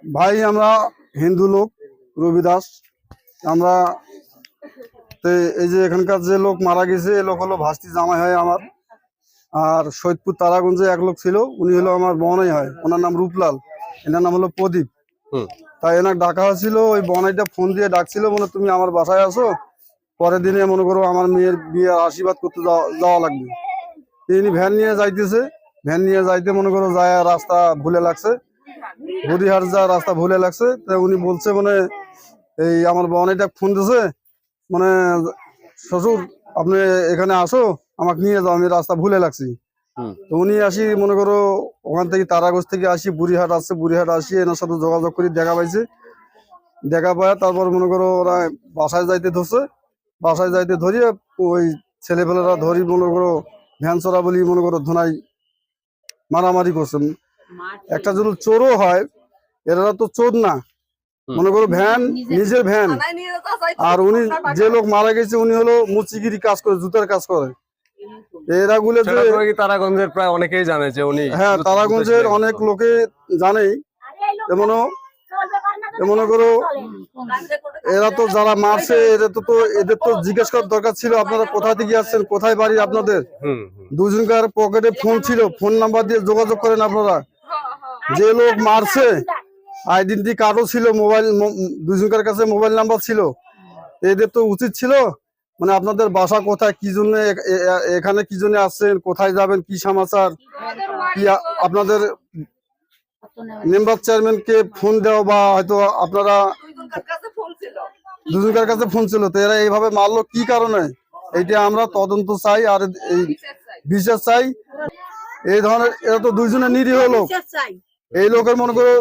ভাই আমরা হিন্দু লোক, রবিদাস। আমরা এই যে এখানকার যে লোক মারা গেছে এ লোক হলো ভাস্তি জামাই হয় আমার। আর সৈয়দপুর তারাগঞ্জে এক লোক ছিল, উনি হলো আমার বনাই হয়, ওনার নাম রূপলাল, এনার নাম হলো প্রদীপ। তাই এনার ডাকা হয়েছিল, ওই বনাইটা ফোন দিয়ে ডাকছিল, মনে তুমি আমার বাসায় আসো, পরের দিনে মনে করো আমার মেয়ের বিয়ে আশীর্বাদ করতে যাওয়া লাগবে। তিনি ভ্যান নিয়ে যাইতেছে, ভ্যান নিয়ে যাইতে মনে করো যায় রাস্তা ভুলে লাগছে, বদিহাট যা রাস্তা ভুলে লাগছে। তা উনি বলছে মানে এই আমার বনাইটা ফোন দিছে, মানে শ্বশুর আপনি এখানে আসো, আমাকে নিয়ে যাও, আমি রাস্তা ভুলে লাগছি। তো উনি আসি মনে করো ওখান থেকে তারাগঞ্জ থেকে আসি বুড়িহাট আসছে, বুড়িহাট আসি এনার সাথে যোগাযোগ করে দেখা পাইছে। দেখা পায় তারপর মনে করো ওরা বাসায় যাইতে ধরছে, বাসায় যাইতে ধরিয়ে ওই ছেলেপেলেরা ধরি মনে করো ভ্যান চড়া বলি মনে করো ধোনাই মারামারি করছে। একটা যদি চোরও হয়, এরা তো চোর না, মনে করো ভ্যান নিজের ভ্যান। আর উনি যে লোক মারা গেছে উনি হলো মুচিগিরি কাজ করে, জুতার কাজ করে। এরা গুলো তারাগঞ্জের প্রায় অনেকেই জানে যে উনি, হ্যাঁ তারাগঞ্জের অনেক লোকে জানেই। মনে করো এরা তো যারা মারছে এদের তো জিজ্ঞেস করার দরকার ছিল, আপনারা কোথা থেকে আসছেন, কোথায় বাড়ি আপনাদের। দুজনকার পকেটে ফোন ছিল, ফোন নাম্বার দিয়ে যোগাযোগ করেন আপনারা। যে লোক মারছে আইডেন্টি কার্ডও ছিল, মোবাইল দুজনকার কাছে মোবাইল নাম্বার ছিল। এদের তো উচিত ছিল মানে আপনাদের বাসা কোথায়, কি জন্য এখানে কি জন্য আসছেন, কোথায় যাবেন, কি সমাচার, কি আপনাদের মেম্বার চেয়ারম্যানকে ফোন দেওয়া, বা হয়তো আপনারা দুজনকার কাছে ফোন ছিল। তো এরা এইভাবে মারলো কি কারণে, এইটা আমরা তদন্ত চাই আর এই বিচার চাই। এই ধরনের এরা তো দুইজনে নিরীহ লোক। এই লোকের মনে করো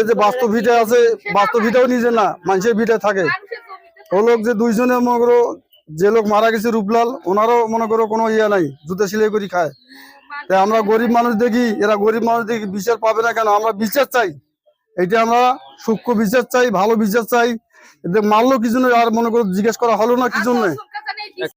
যে বাস্তব ভিটে আছে, বাস্তব ভিটাও নিজে না, মানুষের ভিটে থাকে। ও লোক যে দুইজনে মনে করো যে লোক মারা গেছে রূপলাল, ওনারও মনে করো কোনো ইয়ে নাই, জুতে সিলাই করে খায়। তাই আমরা গরিব মানুষ দেখি, এরা গরিব মানুষ দেখি বিচার পাবে না কেন, আমরা বিচার চাই। এইটা আমরা সূক্ষ্ম বিচার চাই, ভালো বিচার চাই। এদের মারলো কি জন্য আর মনে করো জিজ্ঞেস করা হলো না কি জন্য।